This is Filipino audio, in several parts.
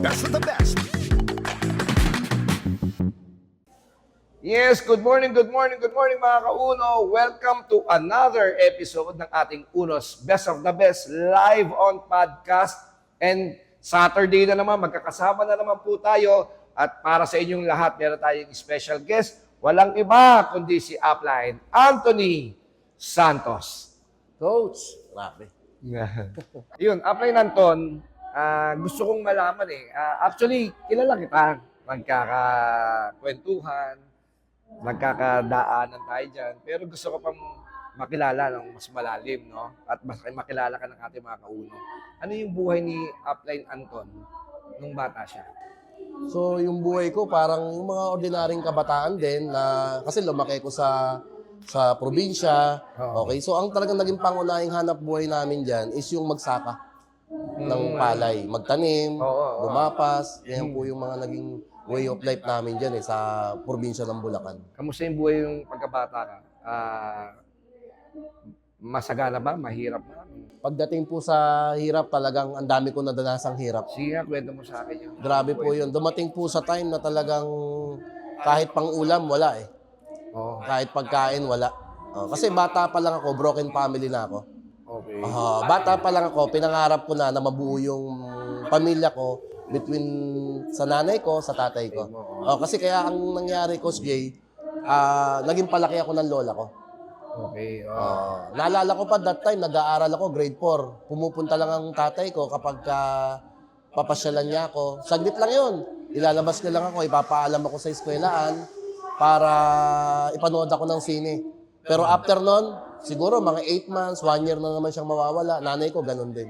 best of the best. Yes, good morning mga kauno. Welcome to another episode ng ating Uno's Best of the Best live on podcast. And Saturday na naman, magkakasama na naman po tayo. At para sa inyong lahat, meron tayong special guest. Walang iba kundi si Upline Anthony Santos. Coach, grabe. Yun, Upline Anton, gusto kong malaman actually, kilala kita. Magkakakwentuhan, nagkakadaanan tayo dyan. Pero gusto ko pang makilala ng mas malalim, no? At mas makilala ka ng ating mga kauno. Ano yung buhay ni Upline Anton nung bata siya? So, yung buhay ko parang yung mga ordinaryong kabataan din na kasi lumaki ko sa probinsya. Oo. Okay, so ang talagang naging pangunahing hanap buhay namin diyan is yung magsaka ng palay, magtanim, Oo. lumapas. Yan po yung mga naging way of life namin diyan sa probinsya ng Bulacan. Kamusta yung buhay yung pagkabata ka? Masagana ba? Mahirap ba? Pagdating po sa hirap, talagang ang dami ko nadanasang hirap. Sige nga, kwento mo sa akin yun. Grabe po yun. Dumating po sa time na talagang kahit pang ulam, wala eh. Oo. Kahit pagkain, wala. Kasi bata pa lang ako, broken family na ako. Okay. Bata pa lang ako, pinangarap ko na mabuo yung pamilya ko between sa nanay ko, sa tatay ko. Kasi kaya ang nangyari, Coach Jay, naging palaki ako ng lola ko. Okay. Naalala ko pa that time, nag-aaral ako, grade 4. Pumupunta lang ang tatay ko kapag papasyalan niya ako. Saglit lang yun. Ilalabas ko lang ako, ipapaalam ako sa eskwelahan para ipanood ako ng sine. Pero after nun, siguro mga 8 months, 1 year na naman siyang mawawala. Nanay ko, ganun din.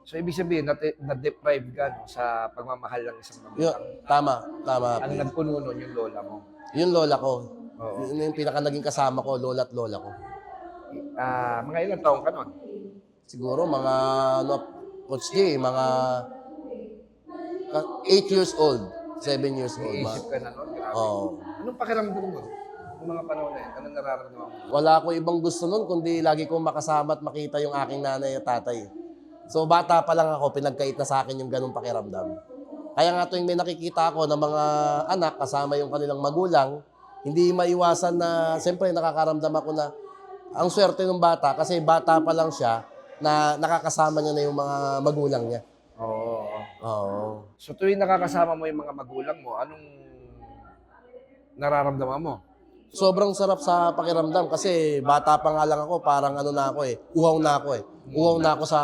So, ibig sabihin, na-deprive ka no, sa pagmamahal ng isang magulang. Tama. Ang nagpuno nun yung lola mo. Yung lola ko. Oo. Yun yung pinaka naging kasama ko, lola at lola ko. Mga ilang taong ka nun? Siguro mga, Coach J, mga 8 years old, 7 years old. Iisip ka na nun? Grabe. Oo. Anong pakiramdam mo? Yung mga panahon na yun, anong nararamdaman mo? Wala ko ibang gusto nun, kundi lagi kong makasama at makita yung aking nanay at tatay. So bata pa lang ako, pinagkait na sa akin yung ganung pakiramdam. Kaya nga tuwing may nakikita ako ng mga anak kasama yung kanilang magulang, hindi maiwasan na, siyempre nakakaramdam ako na ang swerte ng bata kasi bata pa lang siya na nakakasama niya na yung mga magulang niya. Oo. Oo. So tuwing nakakasama mo yung mga magulang mo, anong nararamdaman mo? Sobrang sarap sa pakiramdam kasi bata pa nga lang ako, parang ano na ako uhaw na ako Uhaw na ako sa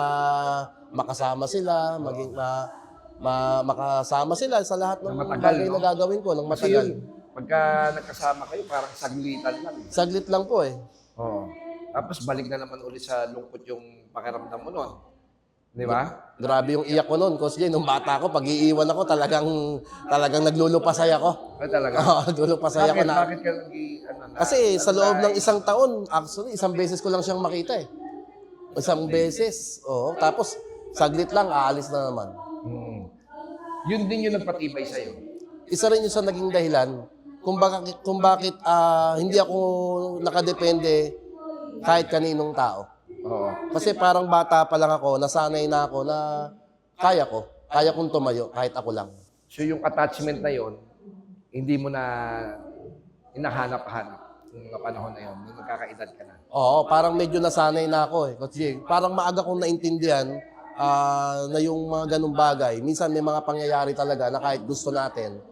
makasama sila, maging makasama sila sa lahat ng Na matagal, bagay no? na gagawin ko ng Kasi matagal. yun, pagka nagkasama kayo, parang saglitan lang. Saglit lang po Oo. Tapos balik na naman ulit sa lungkot yung pakiramdam mo nun. Di ba? Grabe yung iyak ko noon, Coach Jay. Nung bata ko, pag iiwan ako, talagang naglulupasay ako. Ay, talaga? Naglulupasay ako na. Bakit ka Kasi sa loob ng isang taon, actually, isang beses ko lang siyang makita Isang beses. Oo. Tapos, saglit lang, aalis na naman. Yun din yung nagpatibay sa'yo. Isa rin yung sa naging dahilan kung bakit hindi ako nakadepende kahit kaninong tao. Oo. Kasi parang bata pa lang ako, nasanay na ako na kaya kong tumayo kahit ako lang. So yung attachment na yon, hindi mo na hinahanap-hanap yung mga panahon na yon, nung nagkakaedad ka na. Oo, parang medyo nasanay na ako Coach Jay. Parang maaga kong naintindihan na yung mga ganung bagay. Minsan may mga pangyayari talaga na kahit gusto natin,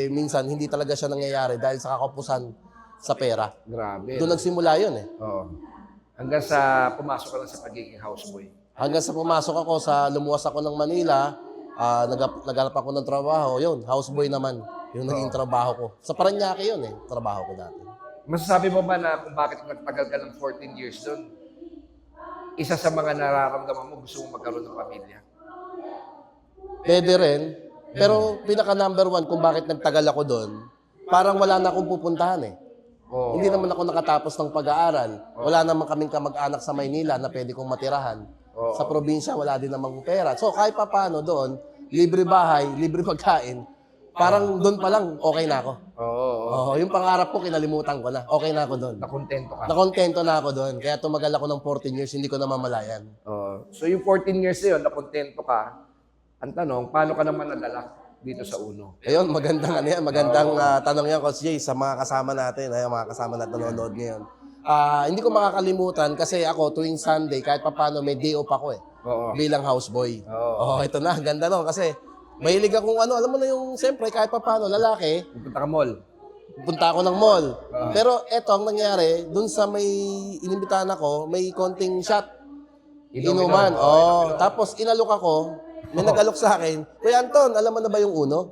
minsan hindi talaga siya nangyayari dahil sa kakapusan sa pera. Grabe. Doon nagsimula yun Oo. Hanggang sa pumasok ka lang sa pagiging houseboy. Hanggang sa pumasok ako lumuwas ako ng Manila, naghanap ako ng trabaho, yun, houseboy naman, yung naging trabaho ko. Sa Parañaque yun trabaho ko dati. Masasabi mo ba na kung bakit nagtagal ka ng 14 years doon, isa sa mga nararamdaman mo, gusto mong magkaroon ng pamilya? Pwede rin, pero pinaka number 1 kung bakit nagtagal ako doon, parang wala na akong pupuntahan Oo. Hindi naman ako nakatapos ng pag-aaral. Wala naman kaming kamag-anak sa Maynila na pwede kong matirahan. Oo. Sa probinsya, wala din namang pera. So kahit pa paano doon, libre bahay, libre pagkain, parang doon pa lang, okay na ako. Oo. Yung pangarap ko, kinalimutan ko na. Okay na ako doon. Nakontento ka. Nakontento na ako doon. Kaya tumagal ako ng 14 years, hindi ko na mamalayan. So yung 14 years na yun, nakontento ka, Ang tanong, paano ka naman nadala dito sa Uno? Ayun, magandang ano yan, magandang tanong yan, Coach Jay, sa mga kasama natin, ay, mga kasama natin nanonood ngayon. Hindi ko makakalimutan kasi ako tuwing Sunday, kahit papaano may day off ako Oo. bilang houseboy. Oo. Ito na, ganda no, kasi mahilig akong ano, alam mo na yung, siyempre, kahit papaano, lalaki, Pupunta ka mall. punta ako ng mall. Ah. Pero eto, ang nangyari, dun sa may inimbitahan ako, may konting shot. Inuman. Oh, tapos inalok ako. May nag-alok sa akin. Kuya Anton, alam mo na ba yung Uno?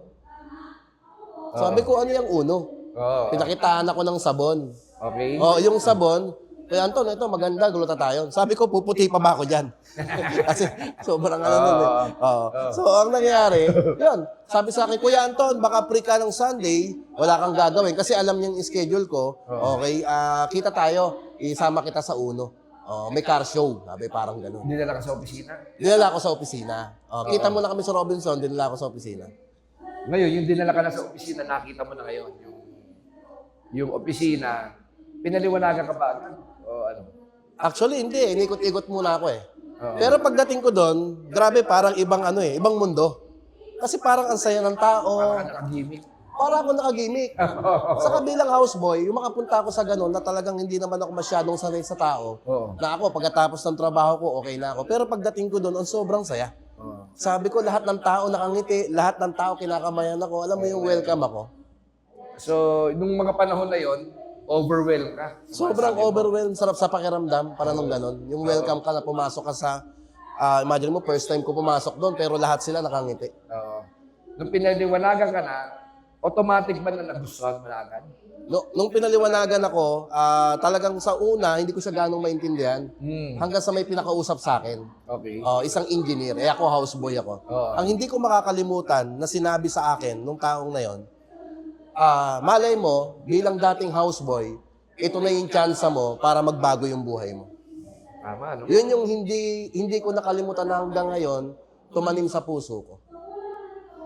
Sabi ko, ano yung Uno? Oo. Pinakitaan ako ng sabon. Okay. Oh, yung sabon, Kuya Anton, ito maganda, gulutan tayo. Sabi ko, puputi pa ba ako dyan? Kasi sobrang ano nun eh. Oo. So, ang nangyari, yun. Sabi sa akin, Kuya Anton, baka free ka ng Sunday, wala kang gagawin. Kasi alam niya yung schedule ko. Okay, kita tayo, isama kita sa Uno. May car show. Sabi, parang gano'n. Dinala ka sa opisina. Dinala ako sa opisina. Kita mo na kami sa Robinson, dinala ako sa opisina. Ngayon, yung dinala ka na sa opisina, nakita mo na ngayon. Yung opisina, pinaliwanagan ka ba agad? O ano? Actually, hindi. Inikot-ikot muna ako eh. Pero pagdating ko doon, grabe, parang ibang ano eh, ibang mundo. Kasi parang ang saya ng tao. Parang nakagimik. Para ako nakagimik. Sa kabilang houseboy, yung makapunta ako sa ganun na talagang hindi naman ako masyadong sanay sa tao. Oo. Na ako, pagkatapos ng trabaho ko, okay na ako. Pero pagdating ko doon, ang sobrang saya. Sabi ko, lahat ng tao nakangiti, lahat ng tao kinakamayan ako. Alam mo yung welcome ako. So, nung mga panahon na yon, overwhelmed ka. Sobrang overwhelmed, sarap sa pakiramdam, para nung ganun. Yung welcome ka na pumasok ka sa, imagine mo, first time ko pumasok doon, pero lahat sila nakangiti. Oo. Nung pinaliwanagan ka na, automatic ba na nagustuhan mo na agad? Nung pinaliwanagan ako, talagang sa una, hindi ko siya ganong maintindihan. Hanggang sa may pinakausap sa akin. Okay. Isang engineer. Ako, houseboy ako. Oo. Ang hindi ko makakalimutan na sinabi sa akin nung taong na yon, malay mo, bilang dating houseboy, ito na yung chance mo para magbago yung buhay mo. Tama, no? Yun yung hindi ko nakalimutan na hanggang ngayon, tumanim sa puso ko.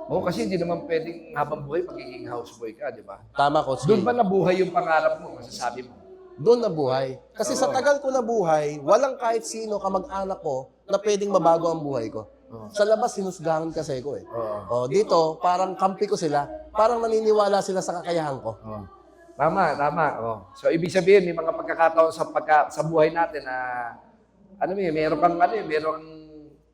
Oo, kasi hindi naman pwedeng habang buhay magiging houseboy ka, di ba? Tama, Coach Doon Jay. ba nabuhay yung pangarap mo, masasabi mo? Doon na buhay. Kasi sa tagal ko na buhay, walang kahit sino kamag-anak ko na pwedeng mabago ang buhay ko. Sa labas, sinusgahan kasi ko eh. Dito, parang kampi ko sila. Parang naniniwala sila sa kakayahan ko. Tama, tama. So, ibig sabihin, may mga pagkakataon sa buhay natin na, ano mo yun, meron kang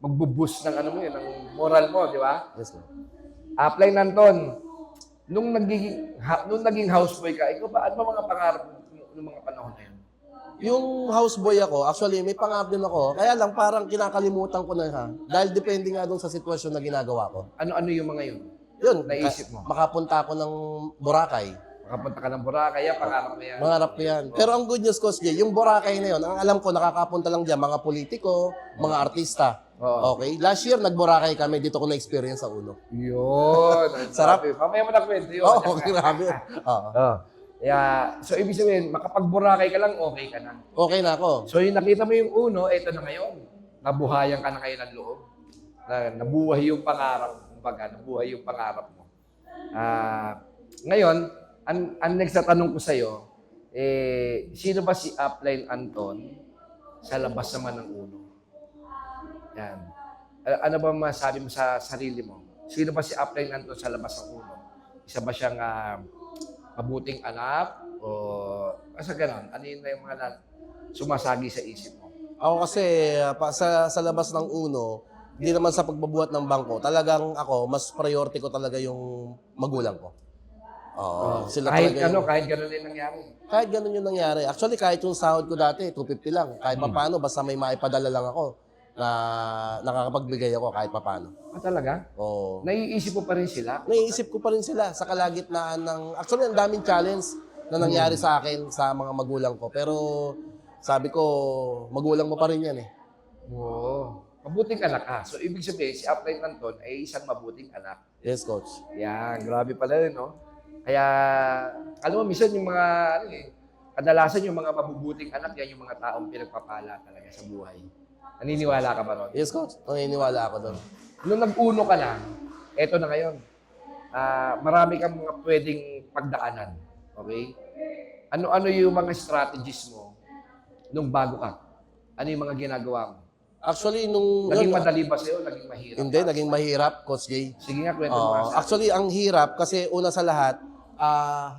magbuboost ng, ng moral mo, di ba? Yes, ma'am. Apply Nanton, nung naging houseboy ka, ikaw ba, ano ba mga pangarap mo nung mga panahon na yun? Yung houseboy ako, actually, may pangarap din ako. Kaya lang, parang kinakalimutan ko na ha. Dahil depende nga doon sa sitwasyon na ginagawa ko. Ano yung mga yun? Yun, Naisip mo? makapunta ako ng Boracay. Makapunta ka ng Boracay, pangarap mo yan. Mangarap ko yan. Pero ang good news, Coach Jay, yung Boracay na yun, ang alam ko, nakakapunta lang dyan, mga politiko, mga artista. Okay? Last year, nag-Boracay kami. Dito ko na-experience sa Uno. Yun. Sarap. Mamaya mo na kwento yun. Okay, grabe. So, ibig sabihin, makapag-Boracay ka lang, okay ka na. Okay na ako. So, yung nakita mo yung Uno, eto na ngayon. Nabuhayan ka na ngayon ng loob. Nabuhay yung pangarap. Kumbaga, nabuhay yung pangarap mo. Ngayon, ang next na tanong ko sa'yo, sino ba si Upline Anton sa labas naman ng Uno? Yan. Ano ba masabi mo sa sarili mo? Sino ba si Upline Anton sa labas ng Uno? Isa ba siyang mabuting anak? O sa ganon? Ano yun na yung mga sumasagi sa isip mo? Ako kasi, sa labas ng Uno, hindi naman sa pagbabuhat ng bangko, talagang ako, mas priority ko talaga yung magulang ko. Sila Kahit talaga kahit gano'n din nangyari. kahit ganun yung nangyari. Actually, kahit yung sahod ko dati, 250 lang. Kahit paano, basta may maipadala lang ako na nakakapagbigay ako kahit paano. Talaga? Oo. Naiisip mo pa rin sila? Naiisip ko pa rin sila sa kalagitnaan ng... Actually, ang daming challenge na nangyari sa akin sa mga magulang ko. Pero sabi ko, magulang mo pa rin yan eh. Oo. Mabuting anak ka. So, ibig sabihin, si Upline Anton ay isang mabuting anak. Yes, Coach. Yan, grabe pala rin, no? Kaya, alam mo, minsan yung mga, kadalasan yung mga mabubuting anak, yan yung mga taong pinagpapala talaga sa buhay. Naniniwala ka ba ron? Yes, Coach. Naniniwala ako doon. Nung nag-uno ka na, eto na ngayon. Marami kang mga pwedeng pagdaanan. Okay? Ano-ano yung mga strategies mo nung bago ka? Ano yung mga ginagawa mo? Actually, nung... Naging yun, madali ba sa'yo? Naging mahirap? Hindi, naging mahirap, Coach Jay. Sige nga, kwento mo. Actually, ang hirap kasi una sa lahat,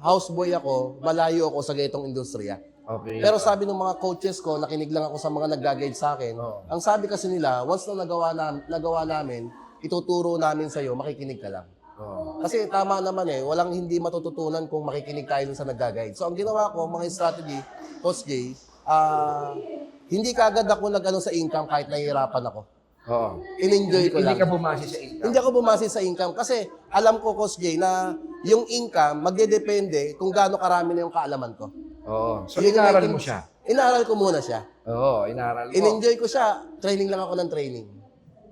houseboy ako, malayo ako sa ganitong industriya. Okay. Pero sabi ng mga coaches ko, nakinig lang ako sa mga nag-guide sa akin, ang sabi kasi nila, once na nagawa namin, ituturo namin sa'yo, makikinig ka lang. Kasi tama naman walang hindi matututunan kung makikinig tayo dun sa nag-guide. So ang ginawa ko, mga strategy, Coach Jay, hindi kagad ako nag-ano sa income kahit nahihirapan ako. Oo. In-enjoy ko lang. Hindi ka bumasi sa income. Hindi ako bumase sa income kasi alam ko, Coach Jay, na yung income magdedepende kung gaano karami na yung kaalaman ko. Oo. So, Yun yung inaaral naging- mo siya? Inaaral ko muna siya. Oo, inaaral mo. In-enjoy ko siya. Training lang ako ng training.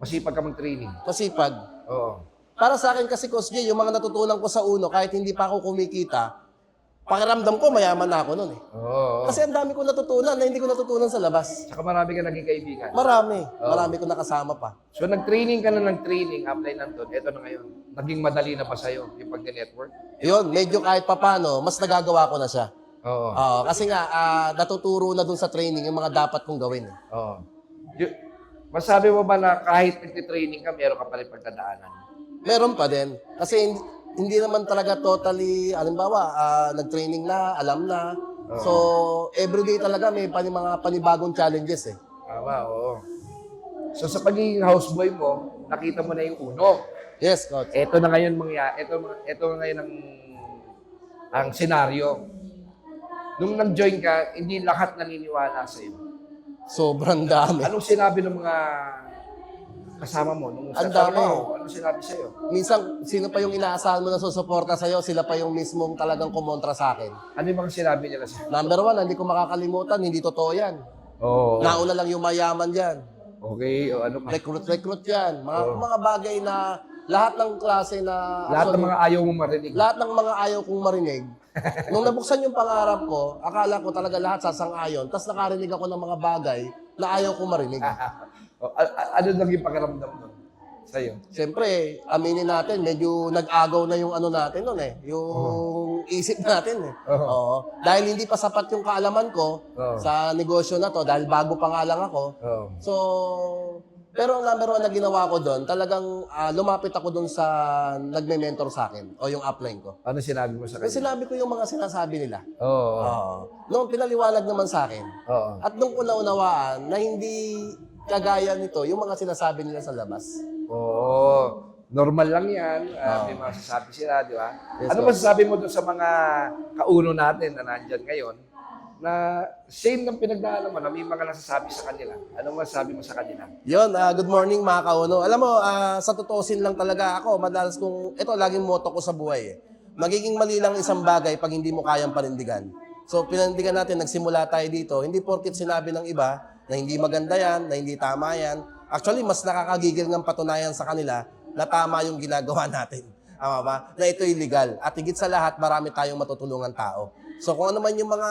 Masipag ka mag-training. Masipag. Oo. Para sa akin kasi, Coach Jay, yung mga natutunan ko sa uno, kahit hindi pa ako kumikita, pakiramdam ko, mayaman na ako nun Oo. Kasi ang dami ko natutunan na hindi ko natutunan sa labas. Saka marami ka naging kaibigan. Marami. Marami ko nakasama pa. So, nag-training ka na ng training, apply nandun. Ito na ngayon. Naging madali na ba sa'yo yung pag-network? Yun, medyo kahit papano, mas nagagawa ko na siya. Oo. Kasi nga, natuturo na dun sa training yung mga dapat kong gawin. Oo. Masabi mo ba na kahit nagtitraining ka, meron ka pa rin pagdadaanan? Meron pa din. Kasi hindi naman talaga totally, halimbawa, nag-training na, alam na. So, everyday talaga may mga panibagong challenges Tama, oo. So, sa pagiging houseboy mo, nakita mo na yung uno. Yes, Coach. Ito na ngayon ito na ngayon ang senaryo. Nung nag-join ka, hindi lahat naniniwala sa iyo. Sobrang dami. Anong sinabi ng mga kasama mo nung sa Ang dami. trabaho? Anong sinabi sa iyo? Minsan, sino pa yung inaasahan mo na susuporta sa'yo, sila pa yung mismong talagang kumontra sa akin. Ano yung mga sinabi nila sa iyo? Number one, hindi ko makakalimutan, hindi totoo yan. Oo. Nauna lang yung mayaman dyan. Okay, o ano pa? Recruit yan. Mga bagay na lahat ng klase na... Lahat ng actually, mga ayaw mo marinig. lahat ng mga ayaw kong marinig, nung nabuksan yung pangarap ko, akala ko talaga lahat sasang-ayon, tapos nakarinig ako ng mga bagay na ayaw kong marinig. Ano naging pakiramdam nun sa iyo? Siyempre, aminin natin, medyo nag-agaw na yung ano natin nun yung isip natin Oo. Dahil hindi pa sapat yung kaalaman ko sa negosyo na to, dahil bago pa nga lang ako. Oo. So, pero ang number one na ginawa ko doon, talagang lumapit ako doon sa nagme-mentor sa akin o yung upline ko. Ano sinabi mo sa Kasi kanya? sinabi ko yung mga sinasabi nila. Oo. Oo. Noong pinaliwanag naman sa akin. Oo. At nung ko naunawaan na hindi kagaya nito yung mga sinasabi nila sa labas. Oo. Normal lang yan. May mga sasabi sila, di ba? Yes, Ano masasabi mo doon sa mga kauno natin na nandyan ngayon na same ng pinagdaanan mo na may mga nasasabi sa kanila? Ano masasabi mo sa kanila? Yun, good morning mga kauno. Alam mo, sa tutusin lang talaga ako, madalas kong, ito laging motto ko sa buhay Magiging mali lang isang bagay pag hindi mo kayang panindigan. So pinindigan natin, nagsimula tayo dito, hindi porket sinabi ng iba na hindi maganda yan, na hindi tama yan. Actually, mas nakakagigil ng patunayan sa kanila na tama yung ginagawa natin. Tama ba? Na ito'y legal. At higit sa lahat, marami tayong matutulungan tao. So kung ano man yung mga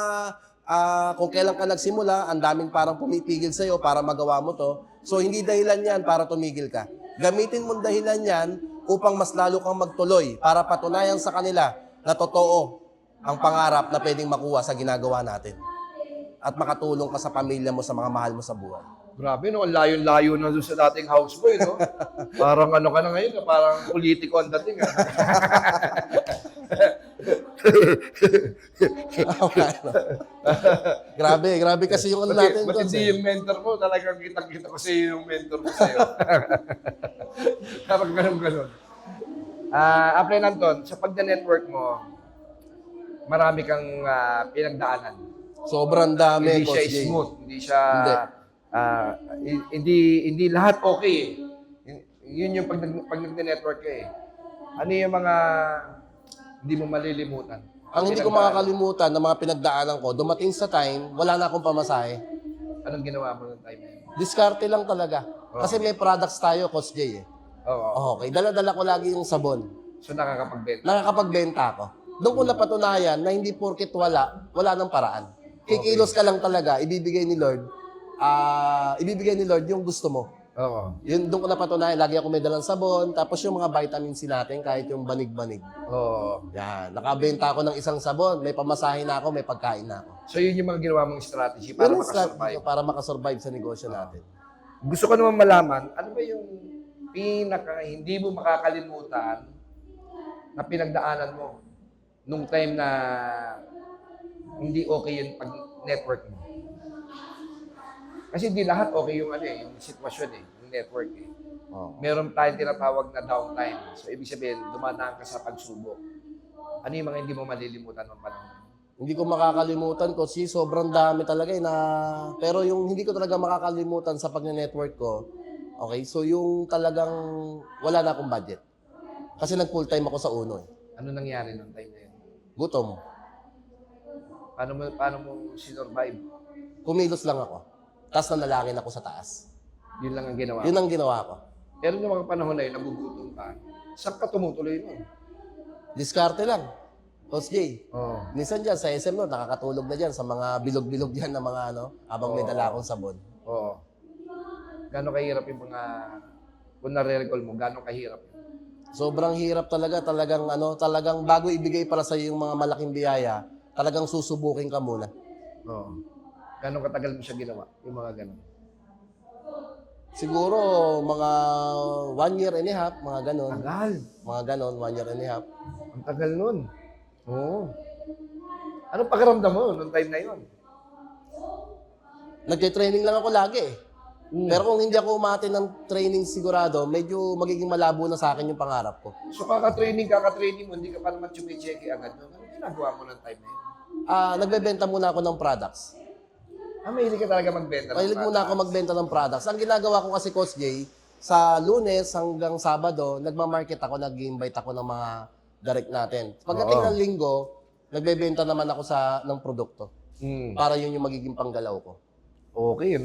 kung kailan ka nagsimula, ang daming parang pumipigil sa'yo para magawa mo to. So, hindi dahilan yan para tumigil ka. Gamitin mong dahilan yan upang mas lalo kang magtuloy para patunayan sa kanila na totoo ang pangarap na pwedeng makuha sa ginagawa natin. At makatulong ka sa pamilya mo, sa mga mahal mo sa buhay. Grabe, no? Ang layo-layo na doon sa dating houseboy, no? Parang ano ka na ngayon, parang politiko ang dating, Grabe kasi yung ano natin. Ba't hindi yung mentor mo? Talagang kitang-kita ko sa'yo yung mentor mo sa'yo. Parang ganun-ganun. Apply Anton, sa pagda-network mo, marami kang pinagdaanan. Sobrang dami, Hindi siya Coach Jay. smooth. Hindi siya... hindi lahat okay Yun yung pag nag-network ka Ano yung mga hindi mo malilimutan? Ang hindi ko makakalimutan ng mga pinagdaanan ko, dumating sa time, wala na akong pamasahe. Anong ginawa mo ng time na yun? Diskarte lang talaga. Kasi may products tayo, Coach Jay Oo. Okay, dala-dala ko lagi yung sabon. So nakakapagbenta. Nakakapagbenta ako. Doon ko napatunayan na hindi porket wala ng paraan. Kikilos ka lang talaga, ibibigay ni Lord yung gusto mo. Oo. Yun, doon ko napatunayan, lagi ako may dalang sabon, tapos yung mga vitamins natin, kahit yung banig-banig. Oo. Yan, nakabenta ako ng isang sabon, may pamasahe na ako, may pagkain na ako. So yun yung mga ginawa mong strategy para Yun ang strategy makasurvive. ko para makasurvive sa negosyo natin. Gusto ko naman malaman, ano ba yung hindi mo makakalimutan na pinagdaanan mo nung time na hindi okay yung pag-network mo? Kasi hindi lahat okay yung yung sitwasyon yung network Oh. Meron tayong tinatawag na downtime. So, ibig sabihin, dumadaan ka sa pagsubok. Ano yung mga hindi mo malilimutan ng panahon? Hindi ko makakalimutan ko, sobrang dami talaga na pero yung hindi ko talaga makakalimutan sa pag-network ko, okay, so yung talagang wala na akong budget. Kasi nag-full time ako sa Uno Ano nangyari nung time na yun? Gutom. Paano mo sinurvive? Kumilos lang ako. Tapos nanalangin ako sa taas. Yun lang ang ginawa. Yun ang ginawa ko. Pero nung mga panahon na yun, nagugutom ka, saan ka tumutuloy nun? Diskarte lang. Coach J. Oo. Minsan dyan sa SM nakakatulog na dyan sa mga bilog-bilog dyan na mga habang may dala akong sabon. Oo. Gano'ng kahirap yung mga, kung nare-recall mo, gano'ng kahirap yun? Sobrang hirap talaga, talagang bago ibigay para sa yung mga malaking biyaya, talagang susubukin ka muna. Oo. Gano'ng katagal mo siya ginawa, yung mga gano'n? Siguro mga 1 year and a half, mga ganon. Tagal. Mga ganon, 1 year and a half. Ang tagal nun. Oo. Anong pakiramdam mo nung time na yun? Nagte-training lang ako lagi eh. Pero kung hindi ako umate ng training sigurado, medyo magiging malabo na sa akin yung pangarap ko. So kaka-training mo, hindi ka pa naman chumicheki agad. Ano ginagawa mo ng time na yun? Nagbebenta muna ako ng products. Mahilig ka talaga magbenta. Mahilig muna ako magbenta ng products. Ang ginagawa ko kasi, Coach J, sa Lunes hanggang Sabado, nagmamarket ako, nag-invite ako ng mga direct natin. Pagdating ng Linggo, nagbebenta naman ako ng produkto. Para yun yung magiging panggalaw ko. Okay,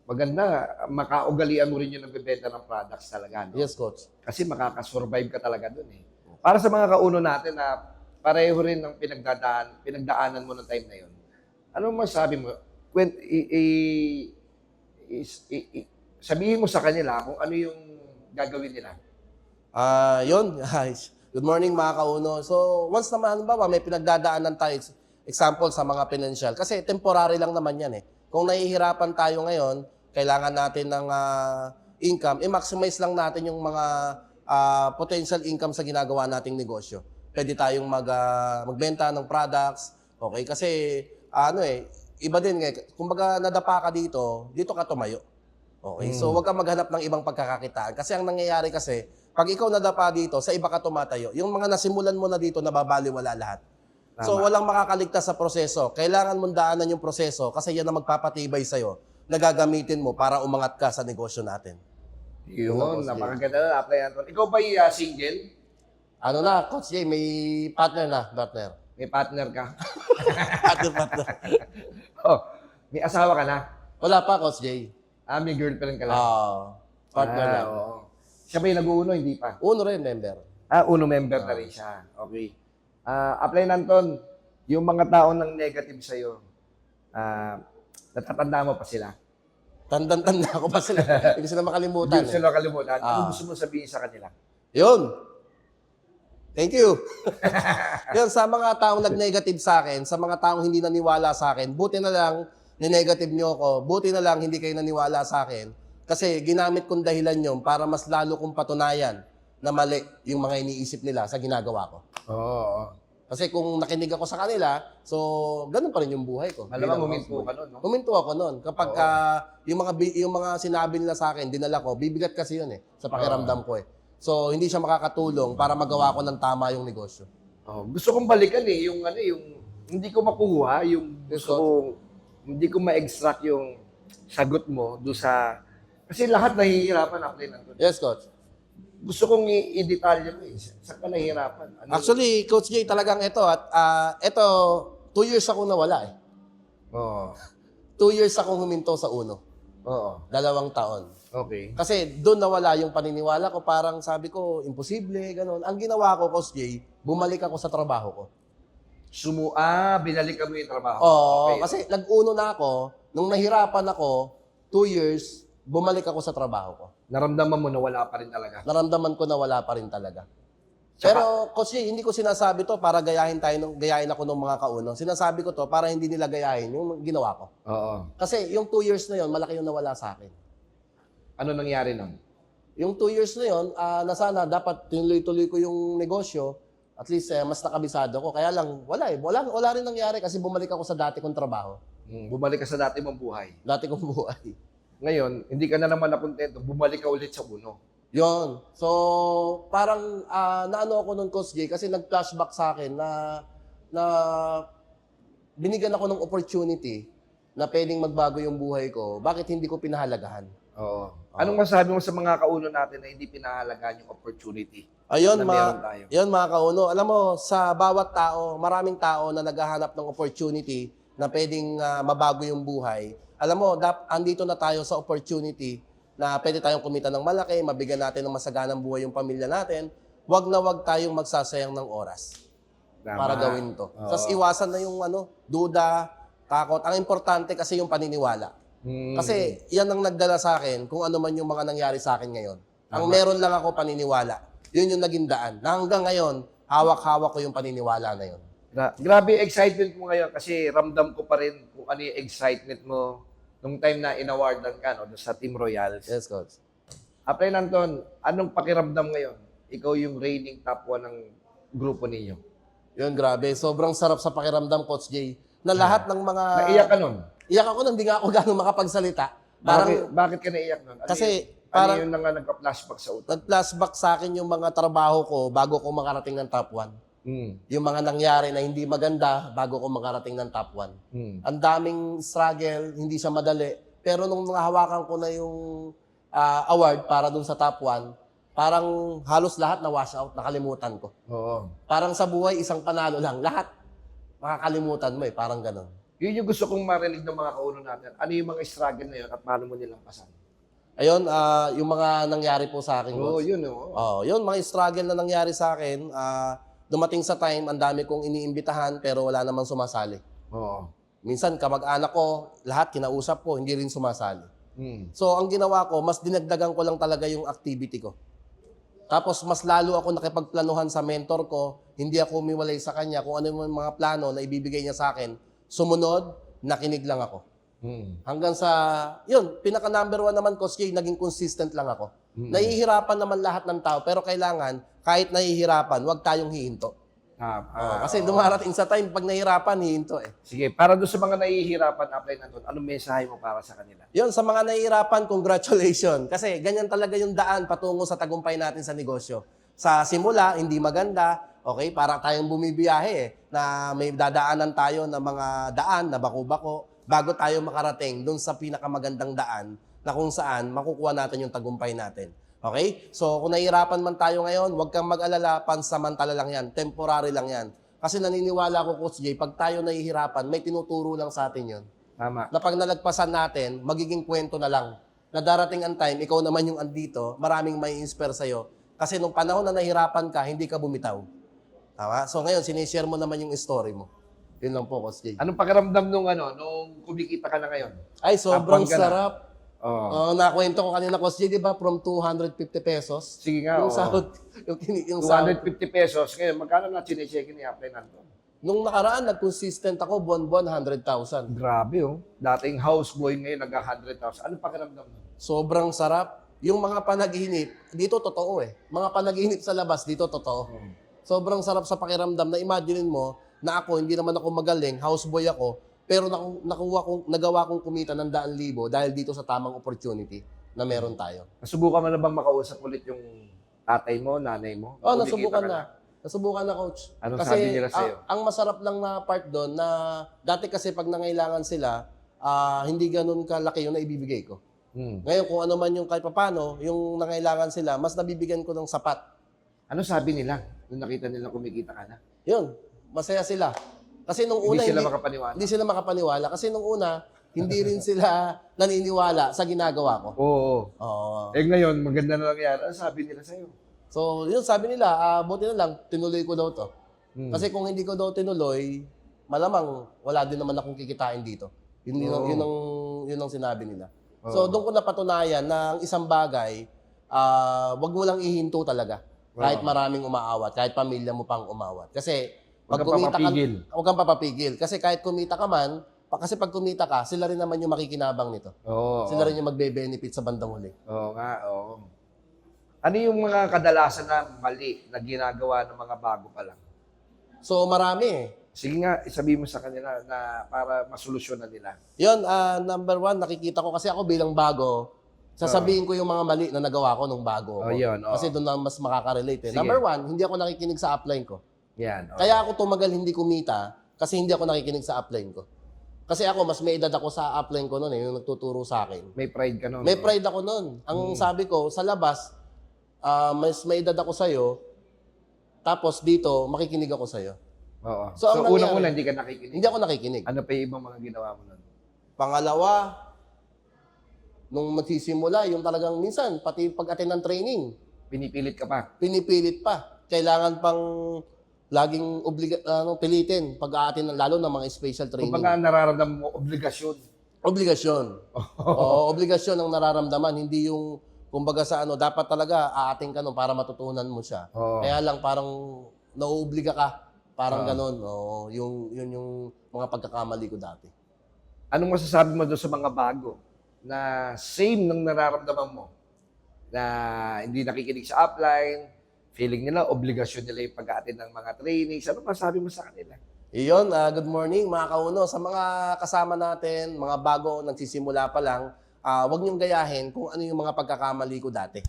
Maganda, makaugalian mo rin yung nagbebenta ng products talaga. No? Yes, Coach. Kasi makakasurvive ka talaga dun Para sa mga kauno natin na pareho rin ng pinagdaanan mo ng time na yun, ano masabi mo? Sabihin mo sa kanila kung ano yung gagawin nila. Yun, guys. Good morning mga kauno. So, once naman, may pinagdadaanan tayo, example sa mga financial, kasi temporary lang naman yan Kung nahihirapan tayo ngayon, kailangan natin ng income, i-maximize lang natin yung mga potential income sa ginagawa nating negosyo. Pwede tayong magbenta ng products, okay? Kasi, iba din kumbaga nadapa ka dito ka tumayo. Okay? So, huwag kang maghanap ng ibang pagkakakitaan. Kasi ang nangyayari kasi, pag ikaw nadapa dito, sa iba ka tumatayo, yung mga nasimulan mo na dito, nababaliwala lahat. Tama. So, walang makakaligtas sa proseso. Kailangan mong daanan yung proseso kasi yan ang magpapatibay sa'yo na gagamitin mo para umangat ka sa negosyo natin. Yun, napakaganda na apply natin. Ikaw ba single? Coach Jay, may partner. May partner ka? partner. May asawa ka na? Wala pa, Coach Jay. May girlfriend ka lang? Partner lang. Oo. Siya ba yung nag-uuno? Hindi pa? Uno rin, member. Uno member na rin siya. Okay. Apply Nanton, yung mga tao ng negative sa'yo, natatanda mo pa sila? Tanda ko pa sila. Hindi ko sila makalimutan. Hindi sila kalimutan. Ano gusto mo sabihin sa kanila? Yun. Thank you. Yun, sa mga taong nag-negative sa akin, sa mga taong hindi naniwala sa akin, buti na lang ni-negative nyo ako, buti na lang hindi kayo naniwala sa akin. Kasi ginamit kong dahilan yun para mas lalo kong patunayan na mali yung mga iniisip nila sa ginagawa ko. Oo. Kasi kung nakinig ako sa kanila, so ganun pa rin yung buhay ko. Malamang huminto ka nun, no? Huminto ako nun. Kapag yung mga sinabi nila sa akin, dinala ko, bibigat kasi yun sa pakiramdam ko So, hindi siya makakatulong para magawa ko ng tama yung negosyo. Gusto kong balikan yung hindi ko makuha, hindi ko ma-extract yung sagot mo do sa, kasi lahat nahihirapan apply Nanton. Yes, Coach. Gusto kong i-detalye mo saan ka nahihirapan? Actually, Coach Jay, talagang ito, ito, 2 years ako nawala Oo. 2 years akong huminto sa Uno. Oo. 2 taon. Okay. Kasi doon nawala yung paniniwala ko, parang sabi ko, imposible, gano'n. Ang ginawa ko, Coach Jay, bumalik ako sa trabaho ko. Binalik mo yung trabaho. Oo, Okay. kasi nag-uno na ako, nung nahirapan ako, 2 years, bumalik ako sa trabaho ko. Naramdaman mo na wala pa rin talaga. Naramdaman ko na wala pa rin talaga. Pero, Coach Jay, hindi ko sinasabi to para gayahin ako ng mga kauno. Sinasabi ko to para hindi nila gayahin yung ginawa ko. Oo. Kasi yung 2 years na yon, malaki yung nawala sa akin. Ano nangyari nun? Yung 2 years na yun, na sana dapat tinuloy-tuloy ko yung negosyo, at least mas nakabisado ko. Kaya lang, wala eh. Wala rin nangyari kasi bumalik ako sa dati kong trabaho. Bumalik ka sa dati mong buhay. Dati kong buhay. Ngayon, hindi ka na naman nakontento, bumalik ka ulit sa uno. Yon. So, parang naano ako nung Coach Jay kasi nag-flashback sa akin na binigyan ako ng opportunity na pwedeng magbago yung buhay ko. Bakit hindi ko pinahalagahan? Oo. Anong masabi mo sa mga kauno natin na hindi pinahalagaan yung opportunity Ayun, na meron tayo? Yun mga kauno. Alam mo, sa bawat tao, maraming tao na naghahanap ng opportunity na pwedeng mabago yung buhay. Alam mo, andito na tayo sa opportunity na pwede tayong kumita ng malaki, mabigyan natin ng masaganang buhay yung pamilya natin. Wag na wag tayong magsasayang ng oras para gawin to. Oo. Tapos iwasan na yung duda, takot. Ang importante kasi yung paniniwala. Kasi yan ang nagdala sa akin kung ano man yung mga nangyari sa akin ngayon. Ang meron lang ako paniniwala. Yun yung naging daan. Na hanggang ngayon, hawak-hawak ko yung paniniwala na yun. Grabe excitement mo ngayon kasi ramdam ko pa rin kung ano yung excitement mo nung time na inawardan ka no, sa Team Royals. Yes, Coach. Apre Anton, anong pakiramdam ngayon? Ikaw yung reigning top 1 ng grupo ninyo. Yun, grabe. Sobrang sarap sa pakiramdam, Coach Jay. Na lahat ng mga... Naiyak ka nun? Iyak ako nang hindi nga ako gano'ng makapagsalita. Parang, Bakit ka naiyak nun? Kasi ano parang- yung nagka-flashback sa utak? nag-flashback sa akin yung mga trabaho ko bago ko makarating ng top 1. Yung mga nangyari na hindi maganda bago ko makarating ng top 1. Ang daming struggle, hindi siya madali. Pero nung nahawakan ko na yung award para dun sa top 1, parang halos lahat na wash out, nakalimutan ko. Oo. Parang sa buhay, isang panalo lang. Lahat, makakalimutan mo parang ganun. Yun yung gusto kong marinig ng mga kauno natin. Ano yung mga struggle na yun at paano mo nilang pasan? Ayun, yung mga nangyari po sa akin. Oo, Coach. yun oo. Yun, mga struggle na nangyari sa akin. Dumating sa time, ang dami kong iniimbitahan pero wala namang sumasali. Oo. Minsan, kamag-anak ko, lahat kinausap ko, hindi rin sumasali. Mm. So, ang ginawa ko, mas dinagdagan ko lang talaga yung activity ko. Tapos, mas lalo ako nakipagplanuhan sa mentor ko, hindi ako umiwalay sa kanya kung ano yung mga plano na ibibigay niya sa akin. Sumunod, nakinig lang ako. Hanggang sa, yun, pinaka number 1 naman, Coach Jay, naging consistent lang ako. Nahihirapan naman lahat ng tao, pero kailangan, kahit nahihirapan, huwag tayong hihinto. Kasi dumarating sa time, pag nahihirapan, hihinto eh. Sige, para doon sa mga nahihirapan, apply na doon, anong mensahe mo para sa kanila? Yun, sa mga nahihirapan, congratulations. Kasi ganyan talaga yung daan patungo sa tagumpay natin sa negosyo. Sa simula, hindi maganda, okay, para tayong bumibiyahe na may dadaanan tayo ng mga daan na bako-bako bago tayo makarating doon sa pinakamagandang daan na kung saan makukuha natin yung tagumpay natin. Okay? So, kung nahihirapan man tayo ngayon, huwag kang mag-alala, pansamantala lang yan, temporary lang yan. Kasi naniniwala ko, Coach Jay, pag tayo nahihirapan, may tinuturo lang sa atin yun. Tama. Na pag nalagpasan natin, magiging kwento na lang. Na darating ang time, ikaw naman yung andito, maraming may inspire sa'yo. Kasi nung panahon na nahihirapan ka, hindi ka bumitaw. Tama? So ngayon, sinishare mo naman yung story mo. Yun lang po, Coach Jay. Anong pakiramdam nung kumikita ka na ngayon? Ay, sobrang Tapang ka na. sarap. Oo. Nakwento ko kanina, Coach Jay, di ba? From 250 pesos. Sige nga, Yung oo. sahod. Yung sahod. 250 pesos. Ngayon, magkano na chinecheck ni apply na doon? Nung nakaraan, nag-consistent ako, buwan-buwan, 100,000. Grabe oh. Dating houseboy ngayon, nag-100,000. Anong pakiramdam mo? Sobrang sarap. Yung mga panaginip, dito totoo eh. Mga panaginip sa labas, dito totoo. Sobrang sarap sa pakiramdam na imaginein mo na ako, hindi naman ako magaling, houseboy ako, pero nagawa kong kumita ng 100,000 dahil dito sa tamang opportunity na meron tayo. Nasubukan mo na bang makausap ulit yung tatay mo, nanay mo? Oh, Kumikita nasubukan ka na. Nasubukan na, Coach. Anong Kasi sabi nila sa'yo? ang masarap lang na part doon na dati kasi pag nangailangan sila, hindi ganun kalaki yung naibibigay ko. Ngayon, kung ano man yung kahit papano, yung nangailangan sila, mas nabibigyan ko ng sapat. Ano sabi nila nung nakita nila kumikita ka na? Yun, masaya sila. Kasi nung una, Hindi sila makapaniwala. Hindi sila makapaniwala. Kasi nung una, hindi rin sila naniniwala sa ginagawa ko. Oo. Oo. Eh ngayon, maganda na lang yan. Ano sabi nila sa'yo? So, yun sabi nila, buti na lang, tinuloy ko daw to. Kasi kung hindi ko daw tinuloy, malamang wala din naman akong kikitain dito. Yun ang sinabi nila. So, doon ko napatunayan na ang isang bagay, wag mo lang ihinto talaga. Kahit maraming umaawat, kahit pamilya mo pang umawat. Kasi, Huwag kang papapigil. Huwag kang papapigil. Kasi kahit kumita ka man, Kasi pag kumita ka, sila rin naman yung makikinabang nito. Oo. Sila rin yung magbe-benefit sa bandang huli. Oo nga, oo. Ano yung mga kadalasan na mali na ginagawa ng mga bago pa lang? So marami eh. Sige nga, isabihin mo sa kanila na para masolusyonan nila. Yun, number one, nakikita ko kasi ako bilang bago, sasabihin ko yung mga mali na nagawa ko nung bago ako. Yun, oo. Kasi doon na mas makaka-relate eh. Sige. Number one, hindi ako nakikinig sa upline ko. Yan. oo. Kaya ako tumagal hindi kumita kasi hindi ako nakikinig sa upline ko. Kasi ako, mas may edad ako sa upline ko noon eh, yung nagtuturo sa akin. May pride ka nun. May no? pride ako noon. Ang sabi ko, sa labas, mas may edad ako sa'yo, tapos dito, makikinig ako sa'yo. Oo. So, So, ang nangyari- unang-una, hindi ka nakikinig. Hindi ako nakikinig. Ano pa yung ibang mga ginawa mo nun? Pangalawa, nung magsisimula, yung talagang minsan, pati pag-attend ng training, Pinipilit ka pa. pinipilit pa. Kailangan pang laging pilitin pag-aatin lalo ng mga special training. Kung baga nararamdaman mo, obligasyon. Obligasyon. Oo, obligasyon ang nararamdaman, hindi yung kumbaga sa dapat talaga aating ka nun para matutunan mo siya. Oo. Kaya lang parang nauobliga ka. Parang ganon. Oo, yun yung mga pagkakamali ko dati. Anong masasabi mo doon sa mga bago na same ng nararamdaman mo? Na hindi nakikinig sa upline, feeling nila, obligasyon nila yung pag-aatin ng mga trainings. Ano masasabi mo sa kanila? Iyon, good morning mga kauno. Sa mga kasama natin, mga bago nagsisimula pa lang, huwag niyong gayahin kung ano yung mga pagkakamali ko dati.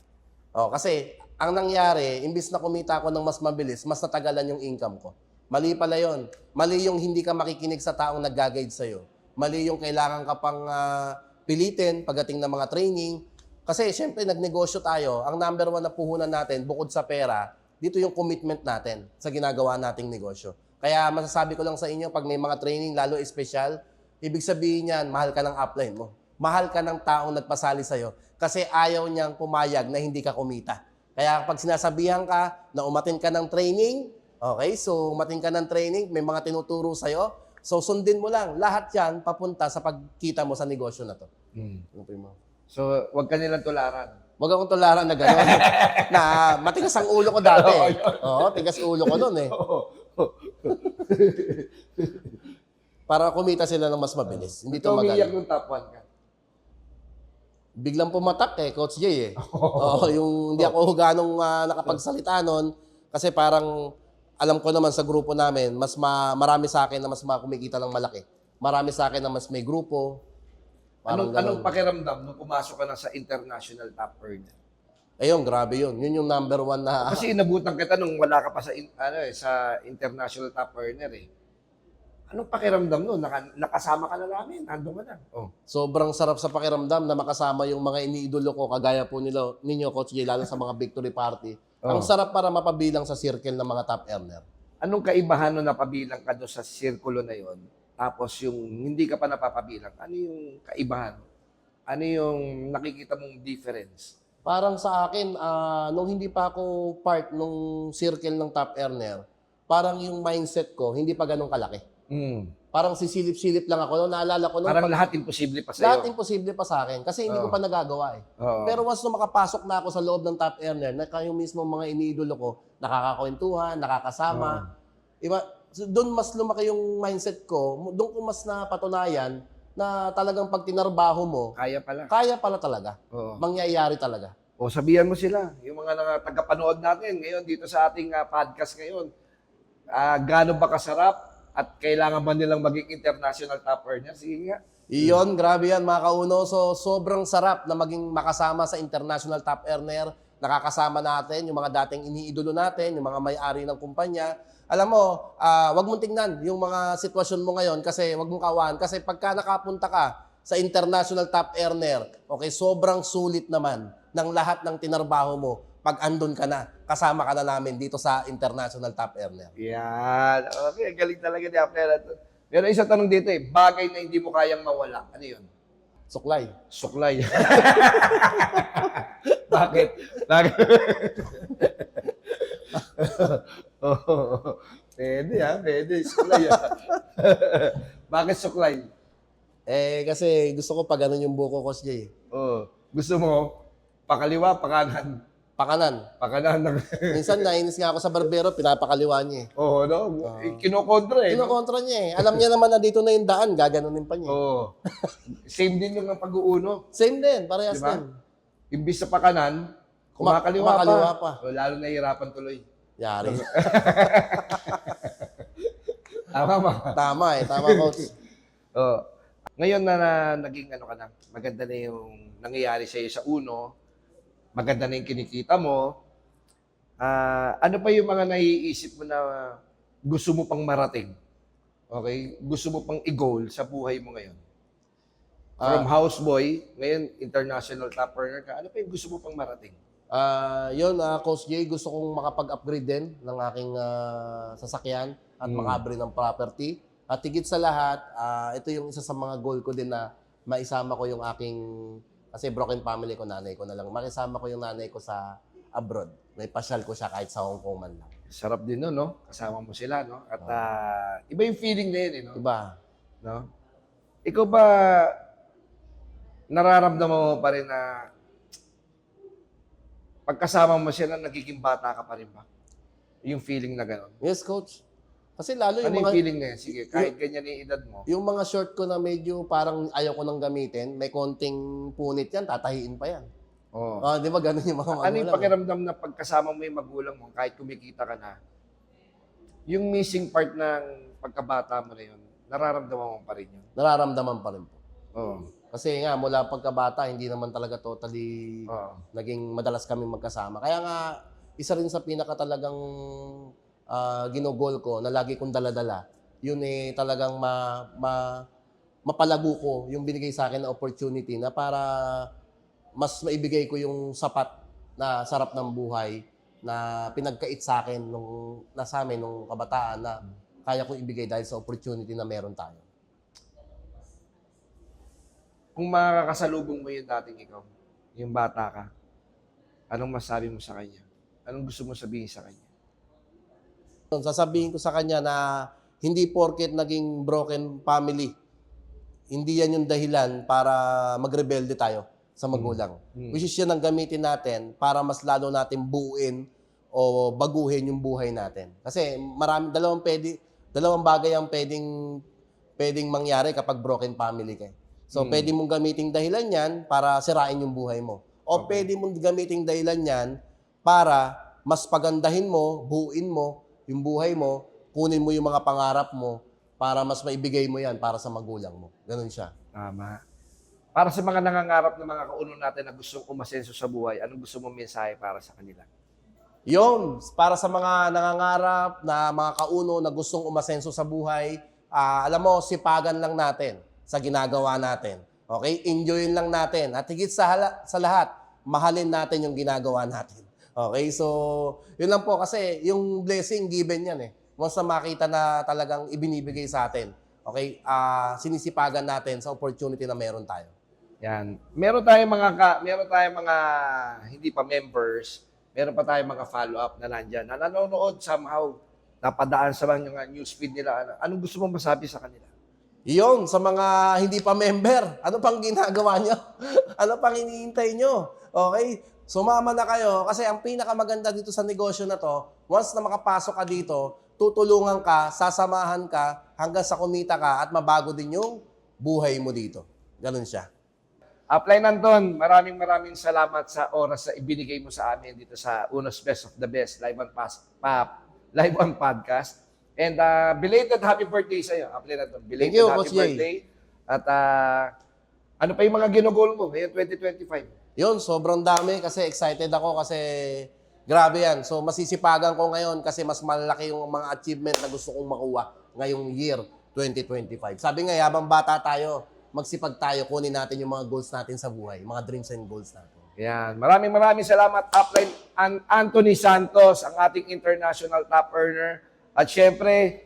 Kasi ang nangyari, imbis na kumita ako ng mas mabilis, mas natagalan yung income ko. Mali pala yun. Mali yung hindi ka makikinig sa taong nag-guide sa'yo. Mali yung kailangan ka pang pilitin pagdating ng mga training. Kasi syempre nagnegosyo tayo. Ang number one na puhunan natin, bukod sa pera, dito yung commitment natin sa ginagawa nating negosyo. Kaya masasabi ko lang sa inyo, pag may mga training, lalo espesyal, ibig sabihin yan, mahal ka ng upline mo. Mahal ka ng taong nagpasali sa'yo kasi ayaw niyang pumayag na hindi ka kumita. Kaya pag sinasabihan ka na umatin ka ng training, okay, so umatin ka ng training, may mga tinuturo sa'yo, so sundin mo lang. Lahat yan papunta sa pagkita mo sa negosyo na to. So, wag ka nilang tularan. Huwag akong tularan na gano'n. Na matigas ang ulo ko dati. Oo, tigas ulo ko nun eh. Para kumita sila ng mas mabilis. Hindi Ito umiyak tumagal. yung top 1 ka. Biglang pumatak eh, Coach Jay eh. Oo, yung hindi ako ganong nakapagsalita nun. Kasi parang alam ko naman sa grupo namin, marami sa akin na mas kumikita ng malaki. Marami sa akin na mas may grupo. Parang Anong pakiramdam nung pumasok ka na sa international top earner? Ayun, grabe yun. Yun yung number one na... Kasi inabutan kita nung wala ka pa sa sa international top earner eh. Anong pakiramdam nun? Nakasama ka na namin, nandun ka na. Oh. Sobrang sarap sa pakiramdam na makasama yung mga iniidolo ko, kagaya po ninyo, Coach Jay, lalo sa mga victory party. Ang sarap para mapabilang sa circle ng mga top earner. Anong kaibahan nung napabilang ka doon sa sirkulo na yon? Tapos yung hindi ka pa napapabilang, ano yung kaibahan? Ano yung nakikita mong difference? Parang sa akin, nung hindi pa ako part nung circle ng top earner, parang yung mindset ko, hindi pa ganun kalaki. Parang sisilip-silip lang ako. Nung naalala ko, Parang lahat imposible pa lahat sa'yo. imposible pa sa akin kasi hindi ko pa nagagawa eh. Oo. Pero once nung makapasok na ako sa loob ng top earner, na yung mismo mga iniidolo ko, nakakakwentuhan, nakakasama. Iba, so doon mas lumaki yung mindset ko, doon ko mas napatunayan na talagang pag tinarbaho mo, Kaya pala. kaya pala talaga. Oo. Mangyayari talaga. O sabihan mo sila, yung mga tagapanood natin ngayon dito sa ating podcast ngayon, gaano ba kasarap at kailangan ba nilang maging international top earner? Sige nga. Iyon, grabe yan mga kauno. So, sobrang sarap na maging makasama sa international top earner. Nakakasama natin yung mga dating iniidolo natin, yung mga may-ari ng kumpanya. Alam mo, wag mong tingnan yung mga sitwasyon mo ngayon kasi wag mong kawan. Kasi pagka nakapunta ka sa international top earner, okay, sobrang sulit naman ng lahat ng tinarbaho mo pag andun ka na, kasama ka na namin dito sa international top earner. Yan. Okay, galing talaga ni Apnel. Pero isang tanong dito eh, bagay na hindi mo kayang mawala. Ano yun? Suklay. Suklay. Bakit? Bakit? Pwede pwede. Suklay Bakit suklay? Kasi gusto ko pag ganun yung buko, Coach Jay. Gusto mo, pakaliwa, pakanan. Pakanan. Pakanan ng... Minsan nainis nga ako sa barbero, pinapakaliwa niya eh. Oo, no? Kinokontra eh. No? Kinokontra niya eh. Alam niya naman na dito na yung daan, gaganunin pa niya. Oo. Same din yung pag-uuno. Same din, parehas Diba? din. Imbis sa pakanan, kumakaliwa kumakaliwa pa. O, lalo nahihirapan tuloy. Yari. Tama ba? Tama coach. Oh. Ngayon na naging ano ka na, maganda na yung nangyayari sa iyo sa uno, maganda na yung kinikita mo, ano pa yung mga naiisip mo na gusto mo pang marating? Okay? Gusto mo pang i-goal sa buhay mo ngayon? From houseboy, ngayon international top earner ka, ano pa yung gusto mo pang marating? Coach Jay, gusto kong makapag-upgrade din ng aking sasakyan at maka-upgrade ng property. At higit sa lahat, ito yung isa sa mga goal ko din na maisama ko yung aking, kasi broken family ko, nanay ko na lang, makisama ko yung nanay ko sa abroad. May pasyal ko siya kahit sa Hong Kong man lang. Sarap din no, no? Kasama mo sila, no? At iba yung feeling na yun, no? Diba? No? Ikaw ba, nararamdaman mo pa rin na pagkasama mo siya na nagiging bata ka pa rin ba? Yung feeling na gano'n. Yes, coach. Kasi lalo yung Ano yung mga... feeling na yun? Sige, kahit ganyan yung edad mo. Yung mga short ko na medyo parang ayaw ko nang gamitin, may konting punit yan, tatahiin pa yan. Oh. Di ba ganun yung mga magulang? Ano yung pakiramdam na pagkasama mo yung magulang mo, kahit kumikita ka na, yung missing part ng pagkabata mo na yun, nararamdaman mo pa rin yun? Nararamdaman pa rin po. Oo. Kasi nga, mula pagkabata, hindi naman talaga totally naging madalas kami magkasama. Kaya nga, isa rin sa pinaka talagang ginugol ko na lagi kong daladala, yun eh talagang mapalago ko yung binigay sa akin na opportunity na para mas maibigay ko yung sapat na sarap ng buhay na pinagkait sa akin nung nasa amin nung kabataan na kaya kong ibigay dahil sa opportunity na meron tayo. Kung makakasalubong mo yung dating ikaw, yung bata ka, anong masabi mo sa kanya? Anong gusto mo sabihin sa kanya? Sasabihin ko sa kanya na hindi porket naging broken family, hindi yan yung dahilan para magrebelde tayo sa magulang. Which is yan ang gamitin natin para mas lalo natin buuin o baguhin yung buhay natin. Kasi dalawang bagay ang pwedeng mangyari kapag broken family ka. So, pwede mong gamiting dahilan yan para sirain yung buhay mo. O pwede mong gamiting dahilan yan para mas pagandahin mo, buuin mo yung buhay mo, kunin mo yung mga pangarap mo para mas maibigay mo yan para sa magulang mo. Ganun siya. Tama. Para sa mga nangangarap na mga kauno natin na gustong umasenso sa buhay, anong gusto mong mensahe para sa kanila? Yun, para sa mga nangangarap na mga kauno na gustong umasenso sa buhay, alam mo, sipagan lang natin sa ginagawa natin. Okay? Enjoyin lang natin. At higit sa lahat, mahalin natin yung ginagawa natin. Okay? So, yun lang po kasi yung blessing given yan eh. Once na makita na talagang ibinibigay sa atin. Okay? Sinisipagan natin sa opportunity na meron tayo. Yan. Meron tayong mga hindi pa members, meron pa tayong mga follow-up na nandyan, na nanonood somehow, napadaan sa mga newsfeed nila. Anong gusto mong masabi sa kanila? Iyon, sa mga hindi pa member, ano pang ginagawa nyo? Ano pang iniintay nyo? Okay? Sumama na kayo kasi ang pinakamaganda dito sa negosyo na to, once na makapasok ka dito, tutulungan ka, sasamahan ka, hanggang sa kumita ka at mabago din yung buhay mo dito. Ganun siya. Apply Anton, maraming salamat sa oras na ibinigay mo sa amin dito sa Uno's Best of the Best live on podcast. And belated happy birthday sa iyo, Apply Anton. Belated Thank you, happy Coach Jay. birthday. At ano pa yung mga ginugol mo ngayon 2025? Yun, sobrang dami kasi excited ako kasi grabe yan. So masisipagan ko ngayon kasi mas malaki yung mga achievement na gusto kong makuha ngayong year 2025. Sabi nga, habang bata tayo, magsipag tayo, kunin natin yung mga goals natin sa buhay, mga dreams and goals natin. Yan. Maraming salamat, Upline Anthony Santos, ang ating international top earner. At syempre,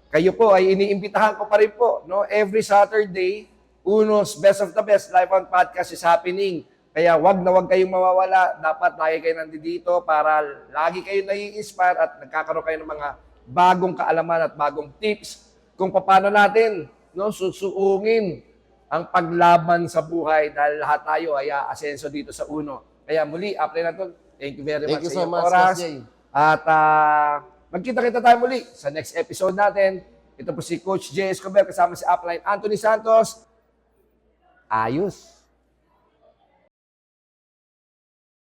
kayo po ay iniimbitahan ko pa rin po. No? Every Saturday, Uno's Best of the Best live on podcast is happening. Kaya wag kayong mawawala. Dapat lagi kayo nandito para lagi kayo nai-inspire at nagkakaroon kayo ng mga bagong kaalaman at bagong tips kung paano natin susuungin ang paglaban sa buhay dahil lahat tayo ay aasenso dito sa Uno. Kaya muli, Upline Anton, thank you very Thank much you sa so iyong much, oras. Boss Jay. At magkita-kita tayo muli sa next episode natin. Ito po si Coach Jay Escobar kasama si Upline Anthony Santos. Ayos!